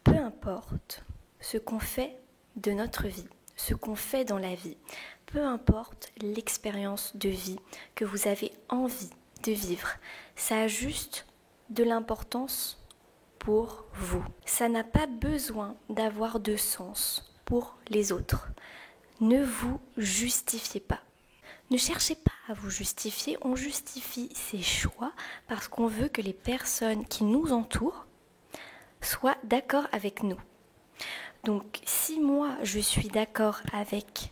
Peu importe ce qu'on fait de notre vie, ce qu'on fait dans la vie, peu importe l'expérience de vie que vous avez envie de vivre, ça a juste de l'importance pour vous. Ça n'a pas besoin d'avoir de sens pour les autres. Ne vous justifiez pas. Ne cherchez pas à vous justifier, on justifie ses choix parce qu'on veut que les personnes qui nous entourent soient d'accord avec nous. Donc si moi je suis d'accord avec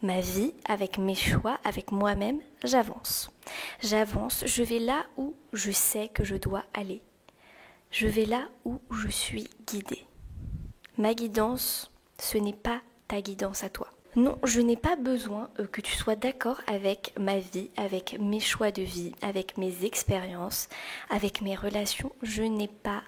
ma vie, avec mes choix, avec moi-même, j'avance. J'avance, je vais là où je sais que je dois aller. Je vais là où je suis guidée. Ma guidance, ce n'est pas ta guidance à toi. Non, je n'ai pas besoin que tu sois d'accord avec ma vie, avec mes choix de vie, avec mes expériences, avec mes relations. Je n'ai pas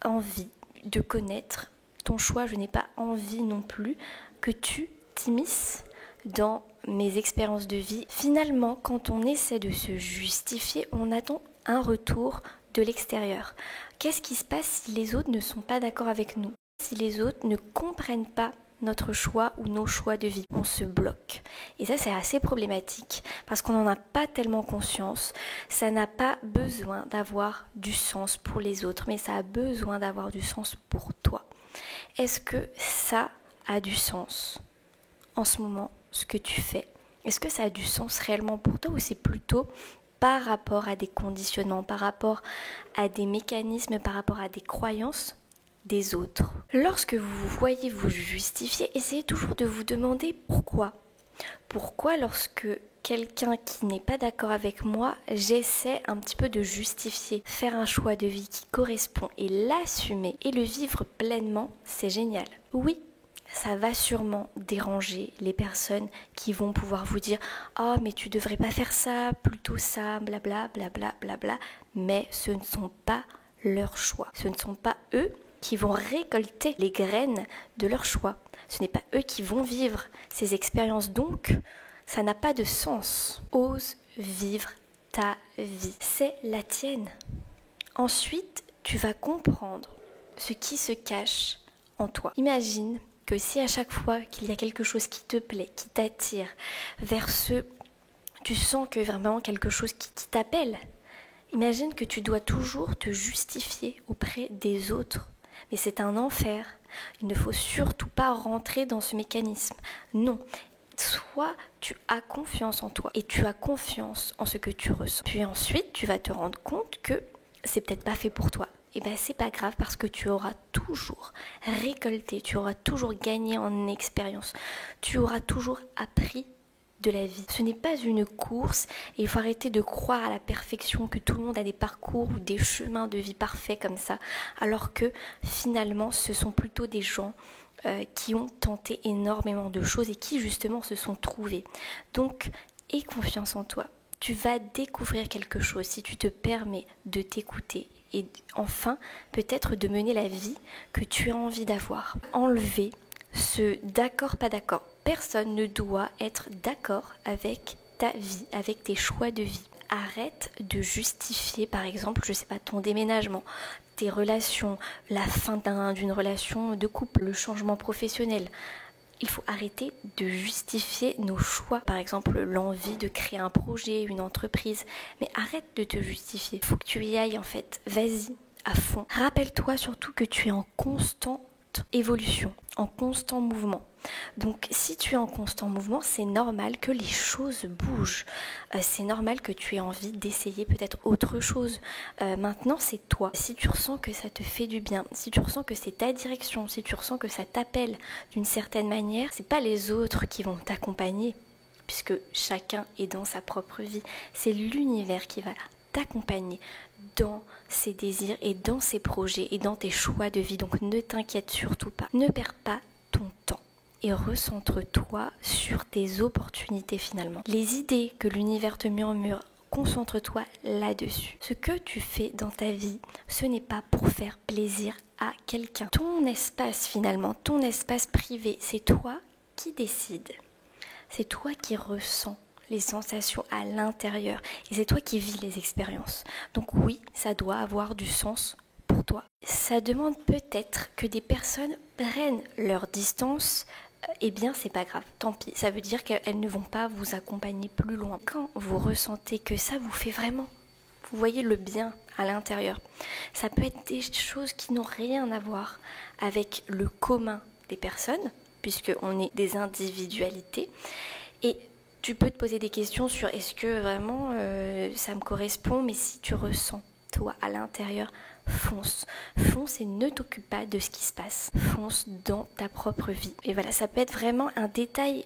envie de connaître ton choix. Je n'ai pas envie non plus que tu t'immisces dans mes expériences de vie. Finalement, quand on essaie de se justifier, on attend un retour de l'extérieur. Qu'est-ce qui se passe si les autres ne sont pas d'accord avec nous? Si les autres ne comprennent pas notre choix ou nos choix de vie, on se bloque. Et ça, c'est assez problématique parce qu'on n'en a pas tellement conscience. Ça n'a pas besoin d'avoir du sens pour les autres, mais ça a besoin d'avoir du sens pour toi. Est-ce que ça a du sens en ce moment, ce que tu fais? Est-ce que ça a du sens réellement pour toi ou c'est plutôt par rapport à des conditionnements, par rapport à des mécanismes, par rapport à des croyances des autres? Lorsque vous voyez vous justifier, essayez toujours de vous demander pourquoi. Pourquoi lorsque quelqu'un qui n'est pas d'accord avec moi, j'essaie un petit peu de justifier, faire un choix de vie qui correspond et l'assumer et le vivre pleinement, c'est génial. Oui, ça va sûrement déranger les personnes qui vont pouvoir vous dire « Oh, mais tu devrais pas faire ça, plutôt ça, blabla, blabla, blabla ». Mais ce ne sont pas leurs choix. Ce ne sont pas eux qui vont récolter les graines de leur choix. Ce n'est pas eux qui vont vivre ces expériences. Donc, ça n'a pas de sens. Ose vivre ta vie. C'est la tienne. Ensuite, tu vas comprendre ce qui se cache en toi. Imagine que si à chaque fois qu'il y a quelque chose qui te plaît, qui t'attire, vers ce, tu sens que vraiment quelque chose qui t'appelle, imagine que tu dois toujours te justifier auprès des autres. Mais c'est un enfer. Il ne faut surtout pas rentrer dans ce mécanisme. Non. Soit tu as confiance en toi et tu as confiance en ce que tu ressens. Puis ensuite, tu vas te rendre compte que c'est peut-être pas fait pour toi. Et bien c'est pas grave parce que tu auras toujours récolté, tu auras toujours gagné en expérience, tu auras toujours appris de la vie. Ce n'est pas une course et il faut arrêter de croire à la perfection, que tout le monde a des parcours ou des chemins de vie parfaits comme ça, alors que finalement ce sont plutôt des gens qui ont tenté énormément de choses et qui justement se sont trouvés. Donc aie confiance en toi. Tu vas découvrir quelque chose si tu te permets de t'écouter et enfin peut-être de mener la vie que tu as envie d'avoir. Enlever ce d'accord, pas d'accord. Personne ne doit être d'accord avec ta vie, avec tes choix de vie. Arrête de justifier, par exemple, je sais pas, ton déménagement, tes relations, la fin d'une relation de couple, le changement professionnel. Il faut arrêter de justifier nos choix, par exemple l'envie de créer un projet, une entreprise, mais arrête de te justifier. Il faut que tu y ailles en fait, vas-y à fond. Rappelle-toi surtout que tu es en constante évolution, en constant mouvement. Donc si tu es en constant mouvement, c'est normal que les choses bougent. C'est normal que tu aies envie d'essayer peut-être autre chose. Maintenant, c'est toi. Si tu ressens que ça te fait du bien, si tu ressens que c'est ta direction, si tu ressens que ça t'appelle d'une certaine manière, c'est pas les autres qui vont t'accompagner, puisque chacun est dans sa propre vie. C'est l'univers qui va t'accompagner dans ses désirs et dans ses projets et dans tes choix de vie. Donc ne t'inquiète surtout pas. Ne perds pas ton temps et recentre-toi sur tes opportunités finalement. Les idées que l'univers te murmure, concentre-toi là-dessus. Ce que tu fais dans ta vie, ce n'est pas pour faire plaisir à quelqu'un. Ton espace finalement, ton espace privé, c'est toi qui décides. C'est toi qui ressens les sensations à l'intérieur et c'est toi qui vis les expériences. Donc oui, ça doit avoir du sens pour pour toi. Ça demande peut-être que des personnes prennent leur distance. Eh bien, c'est pas grave, tant pis. Ça veut dire qu'elles ne vont pas vous accompagner plus loin. Quand vous ressentez que ça vous fait vraiment, vous voyez le bien à l'intérieur. Ça peut être des choses qui n'ont rien à voir avec le commun des personnes, puisqu'on est des individualités. Et tu peux te poser des questions sur est-ce que vraiment ça me correspond, mais si tu ressens, toi, à l'intérieur, fonce et ne t'occupe pas de ce qui se passe. Fonce dans ta propre vie. Et voilà, ça peut être vraiment un détail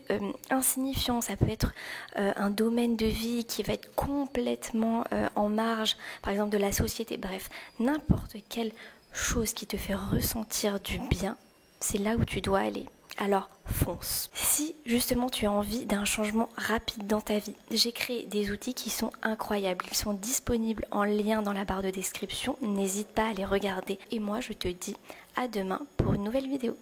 insignifiant, ça peut être un domaine de vie qui va être complètement en marge, par exemple de la société, bref, n'importe quelle chose qui te fait ressentir du bien, c'est là où tu dois aller. Alors fonce. Si justement tu as envie d'un changement rapide dans ta vie, j'ai créé des outils qui sont incroyables. Ils sont disponibles en lien dans la barre de description. N'hésite pas à les regarder. Et moi je te dis à demain pour une nouvelle vidéo.